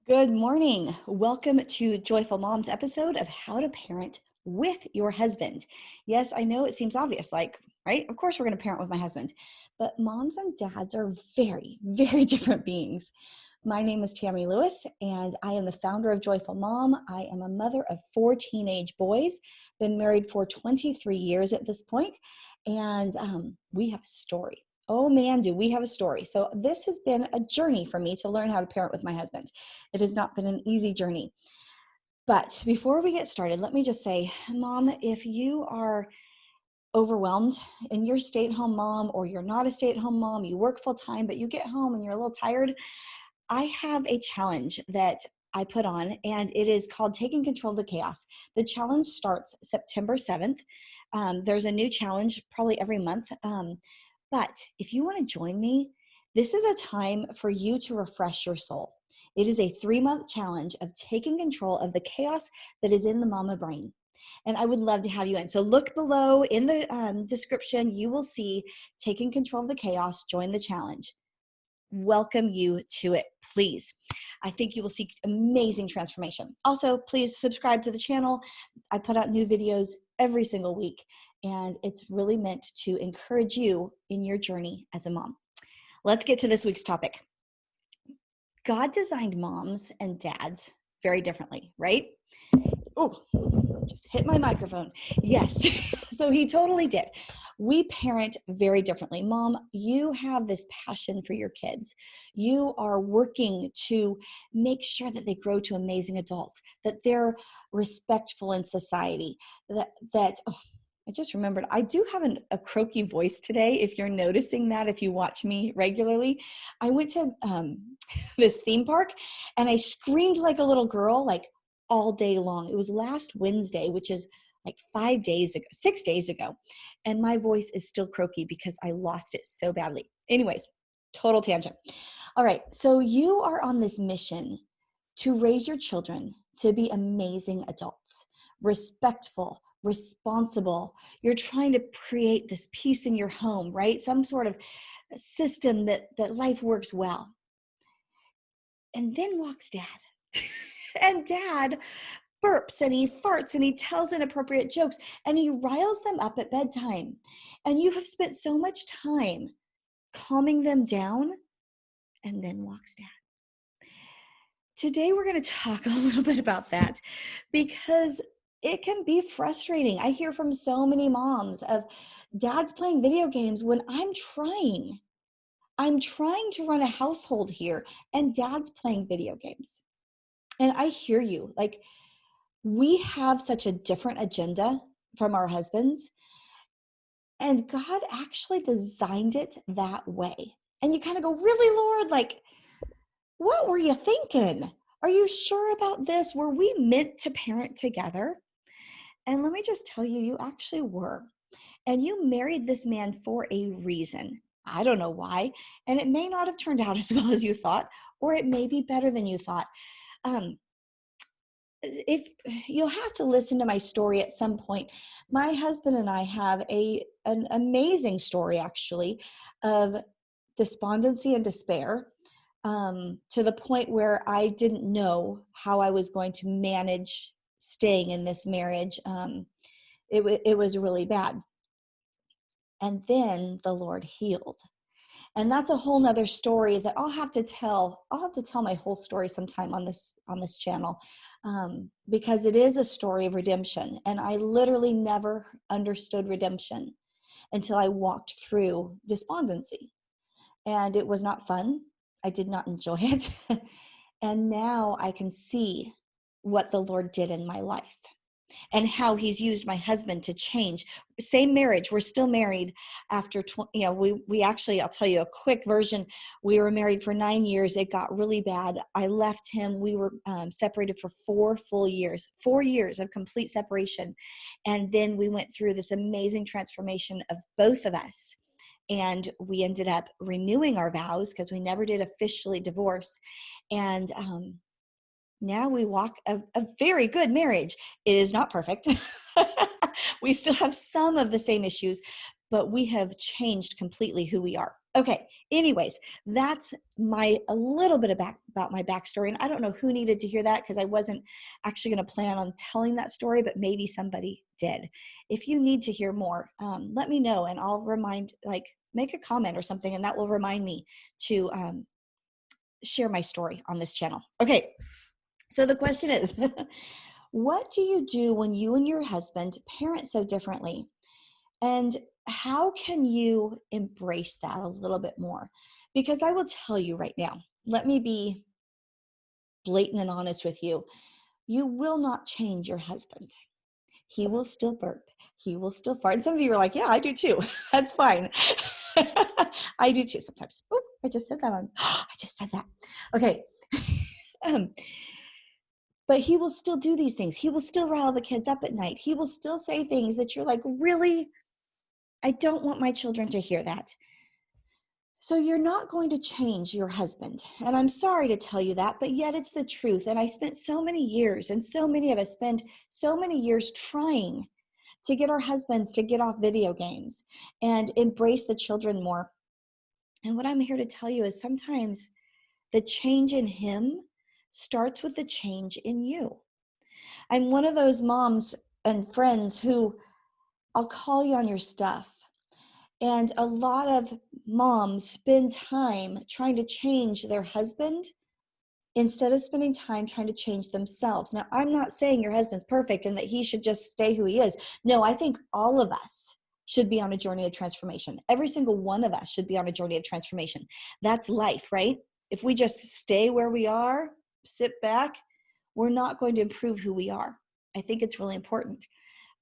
Good morning. Welcome to Joyful Moms episode of How to Parent with Your Husband. Yes, I know it seems obvious, right? Of course we're going to parent with my husband. But moms and dads are very, very different beings. My name is Tammy Lewis, and I am the founder of Joyful Mom. I am a mother of 4 teenage boys, been married for 23 years at this point, and we have a story. Oh man, do we have a story. So this has been a journey for me to learn how to parent with my husband. It has not been an easy journey. But before we get started, let me just say, Mom, if you are overwhelmed and you're a stay-at-home mom, or you're not a stay-at-home mom, you work full time, but you get home and you're a little tired, I have a challenge that I put on, and it is called Taking Control of the Chaos. The challenge starts September 7th. There's a new challenge probably every month. But if you want to join me, this is a time for you to refresh your soul. It is a 3-month challenge of taking control of the chaos that is in the mama brain. And I would love to have you in. So look below in the description, you will see Taking Control of the Chaos, join the challenge. Welcome you to it, please. I think you will see amazing transformation. Also, please subscribe to the channel. I put out new videos every single week, and it's really meant to encourage you in your journey as a mom. Let's get to this week's topic. God designed moms and dads very differently, right? Oh, just hit my microphone. Yes, so he totally did. We parent very differently. Mom, you have this passion for your kids. You are working to make sure that they grow to amazing adults, that they're respectful in society, I just remembered, I do have a croaky voice today, if you're noticing that, if you watch me regularly. I went to this theme park, and I screamed like a little girl, all day long. It was last Wednesday, which is like 6 days ago. And my voice is still croaky because I lost it so badly. Anyways, total tangent. All right. So you are on this mission to raise your children to be amazing adults, respectful, responsible. You're trying to create this peace in your home, right? Some sort of system that life works well. And then walks dad. And dad burps and he farts and he tells inappropriate jokes and he riles them up at bedtime. And you have spent so much time calming them down, and then walks dad. Today we're going to talk a little bit about that, because it can be frustrating. I hear from so many moms of dads playing video games when I'm trying to run a household here, and dad's playing video games. And I hear you. We have such a different agenda from our husbands, and God actually designed it that way. And you kind of go, really, Lord? What were you thinking? Are you sure about this? Were we meant to parent together? And let me just tell you, you actually were. And you married this man for a reason. I don't know why. And it may not have turned out as well as you thought, or it may be better than you thought. If you'll have to listen to my story at some point. My husband and I have an amazing story, actually, of despondency and despair, to the point where I didn't know how I was going to manage staying in this marriage. It was really bad. And then the Lord healed. And that's a whole nother story that I'll have to tell. I'll have to tell my whole story sometime on this channel, because it is a story of redemption. And I literally never understood redemption until I walked through despondency. And it was not fun. I did not enjoy it. And now I can see what the Lord did in my life and how he's used my husband to change. Same marriage. We're still married after, we actually, I'll tell you a quick version. We were married for 9 years. It got really bad. I left him. We were separated for 4 full years, 4 years of complete separation. And then we went through this amazing transformation of both of us. And we ended up renewing our vows because we never did officially divorce. And now we walk a very good marriage. It is not perfect. We still have some of the same issues, but we have changed completely who we are. Okay. Anyways, that's a little bit about my backstory. And I don't know who needed to hear that because I wasn't actually going to plan on telling that story, but maybe somebody did. If you need to hear more, let me know and I'll make a comment or something, and that will remind me to share my story on this channel. Okay. So the question is, what do you do when you and your husband parent so differently? And how can you embrace that a little bit more? Because I will tell you right now, let me be blatant and honest with you. You will not change your husband. He will still burp. He will still fart. And some of you are like, yeah, I do too. That's fine. I do too sometimes. Oh, I just said that I just said that. Okay. um, but he will still do these things. He will still rile the kids up at night. He will still say things that you're like, really? I don't want my children to hear that. So you're not going to change your husband. And I'm sorry to tell you that, but yet it's the truth. And I spent so many years, and so many of us spend so many years trying to get our husbands to get off video games and embrace the children more. And what I'm here to tell you is sometimes the change in him starts with the change in you. I'm one of those moms and friends who I'll call you on your stuff. And a lot of moms spend time trying to change their husband instead of spending time trying to change themselves. Now, I'm not saying your husband's perfect and that he should just stay who he is. No, I think all of us should be on a journey of transformation. Every single one of us should be on a journey of transformation. That's life, right? If we just stay where we are, sit back, we're not going to improve who we are. I think it's really important.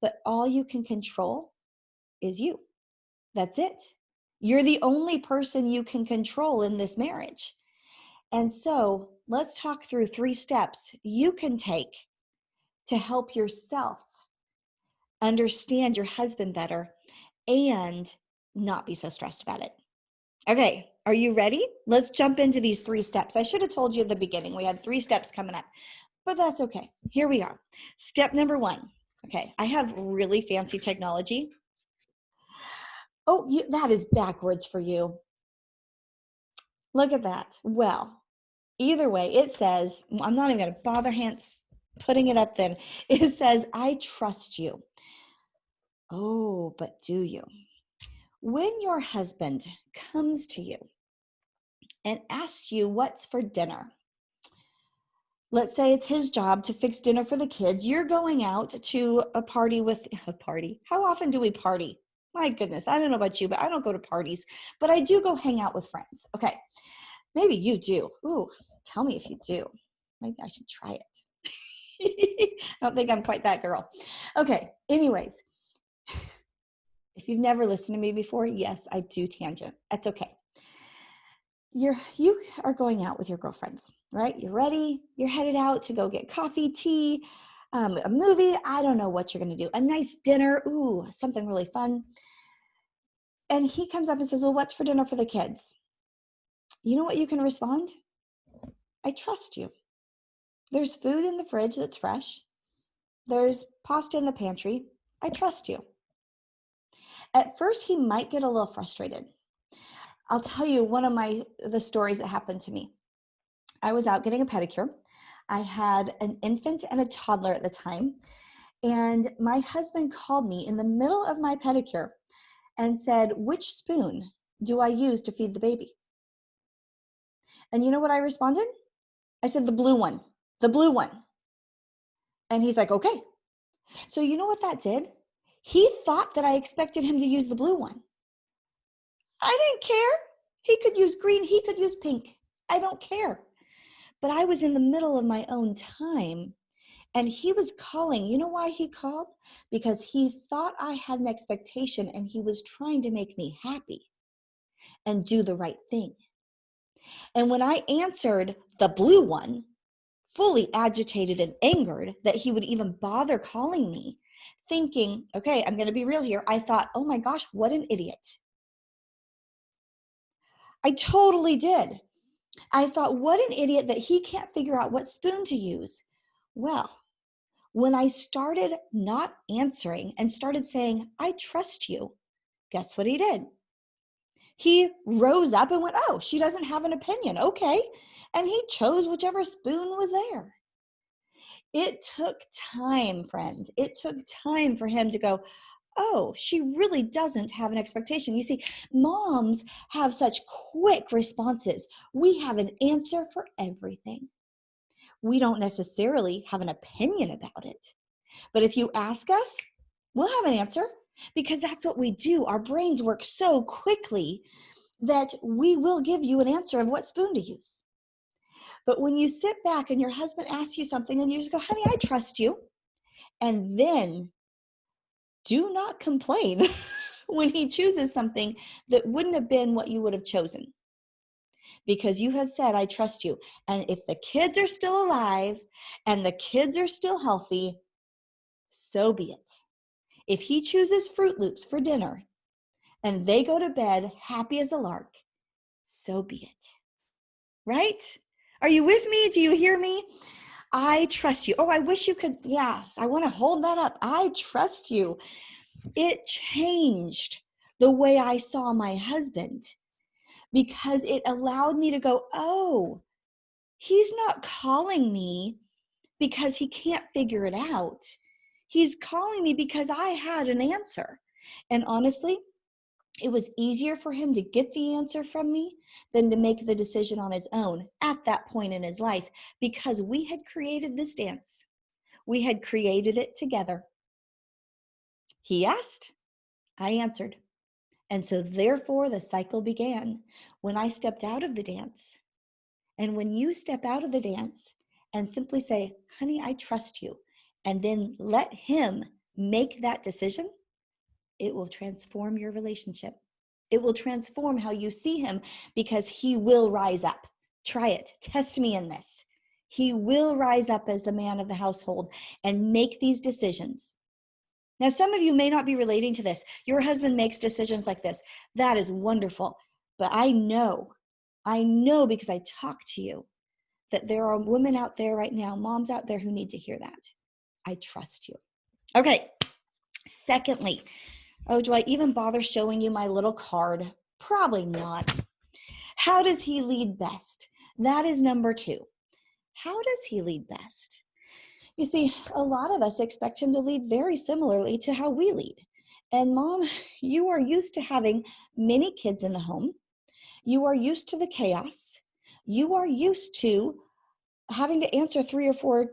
But all you can control is you. That's it. You're the only person you can control in this marriage. And so let's talk through 3 steps you can take to help yourself understand your husband better and not be so stressed about it. Okay, are you ready? Let's jump into these 3 steps. I should have told you at the beginning. We had 3 steps coming up, but that's okay. Here we are. Step number 1. Okay, I have really fancy technology. Oh, that is backwards for you. Look at that. Well, either way, it says, I'm not even going to bother putting it up then. It says, I trust you. Oh, but do you? When your husband comes to you and asks you what's for dinner, let's say it's his job to fix dinner for the kids. You're going out to a party. How often do we party? My goodness, I don't know about you, but I don't go to parties, but I do go hang out with friends. Okay, maybe you do. Ooh, tell me if you do. Maybe I should try it. I don't think I'm quite that girl. Okay, anyways, if you've never listened to me before, yes, I do tangent. That's okay. You are going out with your girlfriends, right? You're ready. You're headed out to go get coffee, tea, a movie. I don't know what you're going to do. A nice dinner. Ooh, something really fun. And he comes up and says, well, what's for dinner for the kids? You know what you can respond? I trust you. There's food in the fridge that's fresh. There's pasta in the pantry. I trust you. At first, he might get a little frustrated. I'll tell you one of the stories that happened to me. I was out getting a pedicure. I had an infant and a toddler at the time. And my husband called me in the middle of my pedicure and said, which spoon do I use to feed the baby? And you know what I responded? I said, the blue one, the blue one. And he's like, okay. So you know what that did? He thought that I expected him to use the blue one. I didn't care. He could use green. He could use pink. I don't care. But I was in the middle of my own time. And he was calling. You know why he called? Because he thought I had an expectation and he was trying to make me happy and do the right thing. And when I answered the blue one, fully agitated and angered that he would even bother calling me, thinking, okay, I'm going to be real here. I thought, oh my gosh, what an idiot. I totally did. I thought, what an idiot that he can't figure out what spoon to use. Well, when I started not answering and started saying, I trust you, guess what he did? He rose up and went, oh, she doesn't have an opinion. Okay. And he chose whichever spoon was there. It took time, friend. It took time for him to go, oh, she really doesn't have an expectation. You see, moms have such quick responses. We have an answer for everything. We don't necessarily have an opinion about it. But if you ask us, we'll have an answer, because that's what we do. Our brains work so quickly that we will give you an answer of what spoon to use. But when you sit back and your husband asks you something and you just go, honey, I trust you. And then do not complain when he chooses something that wouldn't have been what you would have chosen. Because you have said, I trust you. And if the kids are still alive and the kids are still healthy, so be it. If he chooses Fruit Loops for dinner and they go to bed happy as a lark, so be it. Right? Are you with me? Do you hear me? I trust you. Oh, I wish you could. Yes, I want to hold that up. I trust you. It changed the way I saw my husband, because it allowed me to go, oh, he's not calling me because he can't figure it out. He's calling me because I had an answer. And honestly, it was easier for him to get the answer from me than to make the decision on his own at that point in his life, because we had created this dance. We had created it together. He asked, I answered. And so therefore the cycle began when I stepped out of the dance. And when you step out of the dance and simply say, honey, I trust you, and then let him make that decision, it will transform your relationship. It will transform how you see him, because he will rise up. Try it. Test me in this. He will rise up as the man of the household and make these decisions. Now, some of you may not be relating to this. Your husband makes decisions like this. That is wonderful. But I know because I talk to you, that there are women out there right now, moms out there, who need to hear that. I trust you. Okay. Secondly, oh, do I even bother showing you my little card? Probably not. How does he lead best? That is number 2. How does he lead best? You see, a lot of us expect him to lead very similarly to how we lead. And mom, you are used to having many kids in the home. You are used to the chaos. You are used to having to answer 3 or 4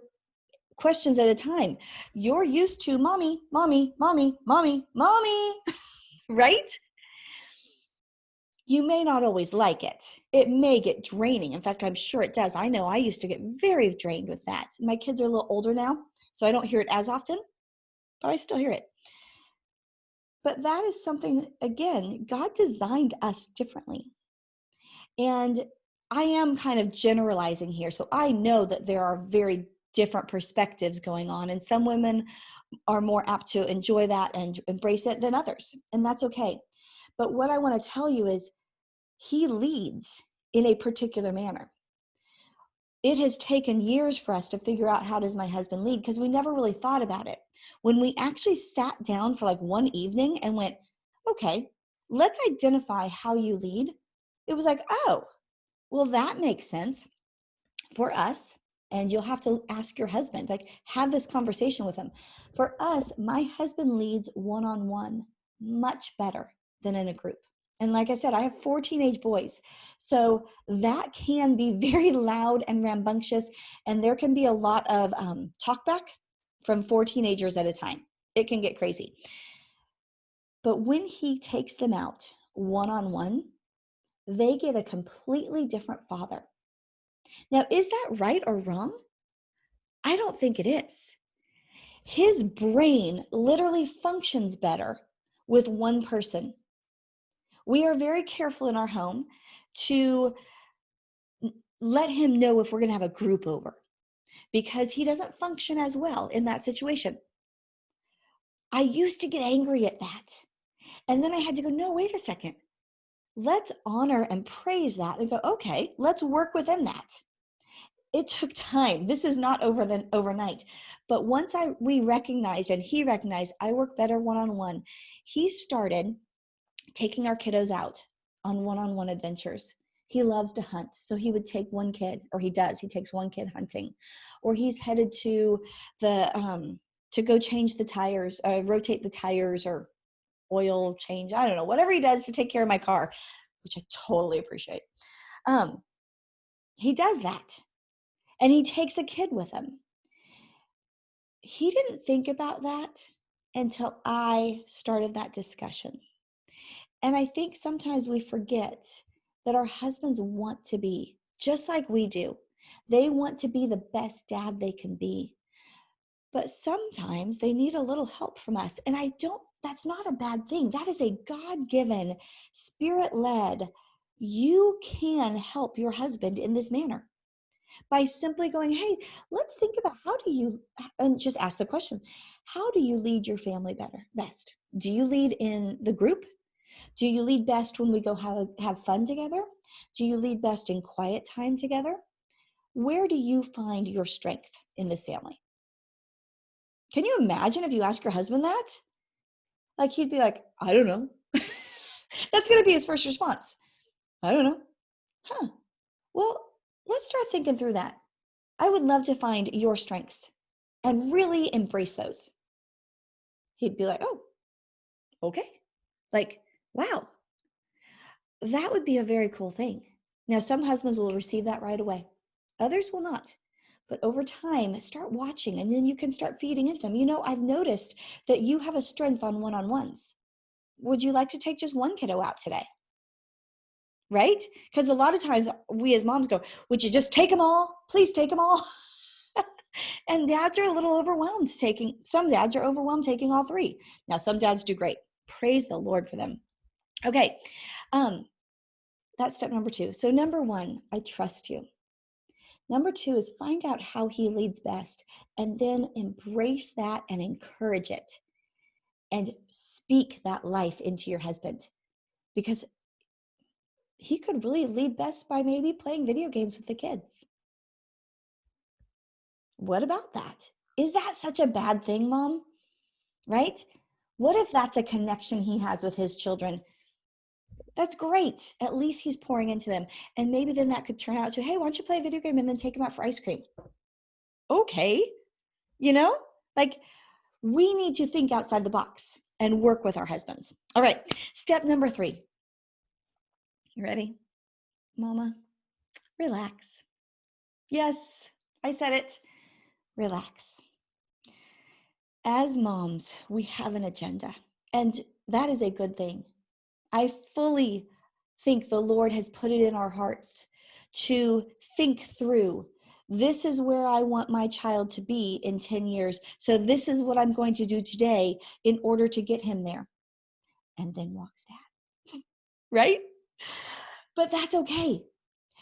questions at a time. You're used to mommy, mommy, mommy, mommy, mommy, right? You may not always like it. It may get draining. In fact, I'm sure it does. I know I used to get very drained with that. My kids are a little older now, so I don't hear it as often, but I still hear it. But that is something, again, God designed us differently. And I am kind of generalizing here. So I know that there are very different perspectives going on, and some women are more apt to enjoy that and embrace it than others. And that's okay. But what I want to tell you is, he leads in a particular manner. It has taken years for us to figure out, how does my husband lead? Because we never really thought about it. When we actually sat down for like one evening and went, okay, let's identify how you lead. It was like, oh, well, that makes sense for us. And you'll have to ask your husband, like, have this conversation with him. For us, my husband leads one-on-one much better than in a group. And like I said, I have 4 teenage boys. So that can be very loud and rambunctious. And there can be a lot of talk back from 4 teenagers at a time. It can get crazy. But when he takes them out one-on-one, they get a completely different father. Now, is that right or wrong? I don't think it is. His brain literally functions better with one person. We are very careful in our home to let him know if we're going to have a group over, because he doesn't function as well in that situation. I used to get angry at that. And then I had to go, no, wait a second. Let's honor and praise that and go, okay, let's work within that. It took time. This is not overnight. But once we recognized, and he recognized, I work better one-on-one, he started taking our kiddos out on one-on-one adventures. He loves to hunt. So he would take one kid, or he does. He takes one kid hunting, or he's headed to to go change the tires, rotate the tires, or oil change. I don't know, whatever he does to take care of my car, which I totally appreciate. He does that, and he takes a kid with him. He didn't think about that until I started that discussion. And I think sometimes we forget that our husbands want to be just like we do. They want to be the best dad they can be. But sometimes they need a little help from us. And that's not a bad thing. That is a God-given, spirit-led. You can help your husband in this manner by simply going, hey, let's think about and just ask the question, how do you lead your family best? Do you lead in the group? Do you lead best when we go have fun together? Do you lead best in quiet time together? Where do you find your strength in this family? Can you imagine if you ask your husband that? Like, he'd be like, I don't know. That's going to be his first response. I don't know. Huh. Well, let's start thinking through that. I would love to find your strengths and really embrace those. He'd be like, oh, okay. Like, wow. That would be a very cool thing. Now, some husbands will receive that right away. Others will not. But over time, start watching, and then you can start feeding into them. I've noticed that you have a strength on one-on-ones. Would you like to take just one kiddo out today? Right? Because a lot of times we as moms go, would you just take them all? Please take them all. And dads are a little overwhelmed some dads are overwhelmed taking all three. Now, some dads do great. Praise the Lord for them. Okay. That's step number 2. So number 1, I trust you. Number 2 is find out how he leads best, and then embrace that and encourage it and speak that life into your husband, because he could really lead best by maybe playing video games with the kids. What about that? Is that such a bad thing, Mom? Right? What if that's a connection he has with his children? That's great. At least he's pouring into them. And maybe then that could turn out to, hey, why don't you play a video game and then take him out for ice cream? Okay. Like, we need to think outside the box and work with our husbands. All right. Step number 3. You ready, Mama? Relax. Yes, I said it. Relax. As moms, we have an agenda, and that is a good thing. I fully think the Lord has put it in our hearts to think through, this is where I want my child to be in 10 years. So this is what I'm going to do today in order to get him there. And then walks Dad. Right? But that's okay,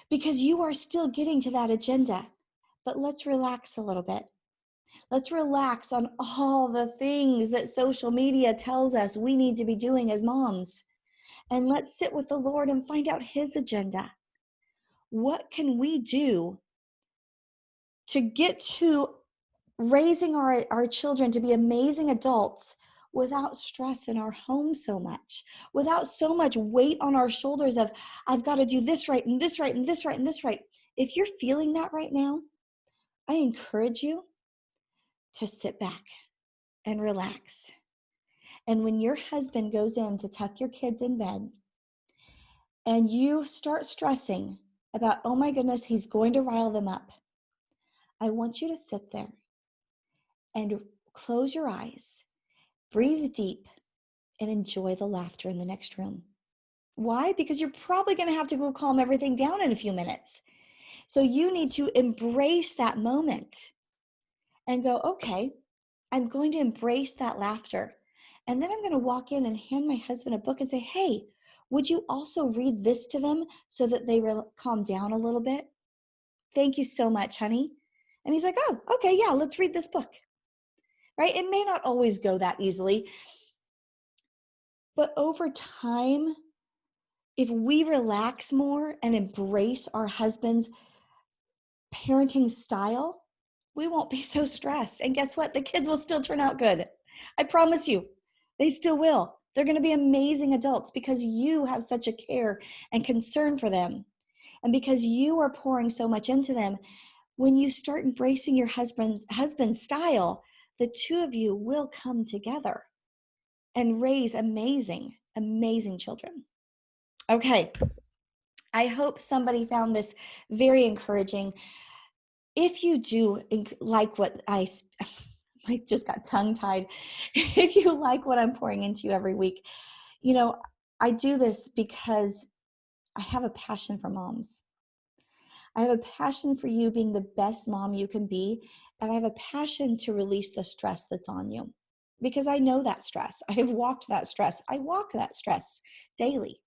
because you are still getting to that agenda. But let's relax a little bit. Let's relax on all the things that social media tells us we need to be doing as moms. And let's sit with the Lord and find out his agenda. What can we do to get to raising our children to be amazing adults without stress in our home so much, without so much weight on our shoulders of, I've got to do this right and this right and this right and this right. If you're feeling that right now, I encourage you to sit back and relax. And when your husband goes in to tuck your kids in bed and you start stressing about, oh my goodness, he's going to rile them up, I want you to sit there and close your eyes, breathe deep, and enjoy the laughter in the next room. Why? Because you're probably going to have to go calm everything down in a few minutes. So you need to embrace that moment and go, okay, I'm going to embrace that laughter. And then I'm going to walk in and hand my husband a book and say, hey, would you also read this to them so that they calm down a little bit? Thank you so much, honey. And he's like, oh, okay, yeah, let's read this book. Right? It may not always go that easily, but over time, if we relax more and embrace our husband's parenting style, we won't be so stressed. And guess what? The kids will still turn out good. I promise you, they still will. They're going to be amazing adults because you have such a care and concern for them. And because you are pouring so much into them, when you start embracing your husband's style, the two of you will come together and raise amazing, amazing children. Okay. I hope somebody found this very encouraging. If you do like what I just got tongue tied. If you like what I'm pouring into you every week, I do this because I have a passion for moms. I have a passion for you being the best mom you can be. And I have a passion to release the stress that's on you because I know that stress. I have walked that stress. I walk that stress daily.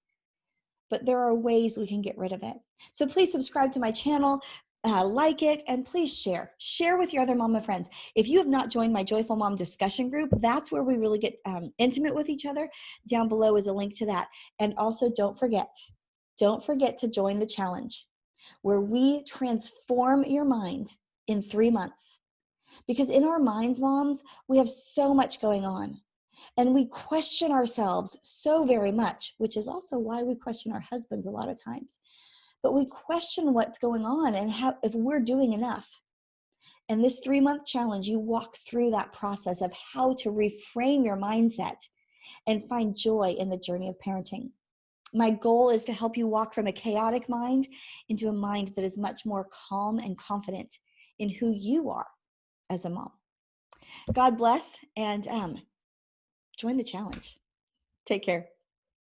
But there are ways we can get rid of it. So please subscribe to my channel, like it, and please share. Share with your other mama friends. If you have not joined my Joyful Mom discussion group, that's where we really get intimate with each other. Down below is a link to that. And also don't forget to join the challenge where we transform your mind in 3 months. Because in our minds, moms, we have so much going on. And we question ourselves so very much, which is also why we question our husbands a lot of times. But we question what's going on and how, if we're doing enough. And this 3-month challenge, you walk through that process of how to reframe your mindset and find joy in the journey of parenting. My goal is to help you walk from a chaotic mind into a mind that is much more calm and confident in who you are as a mom. God bless, and join the challenge. Take care.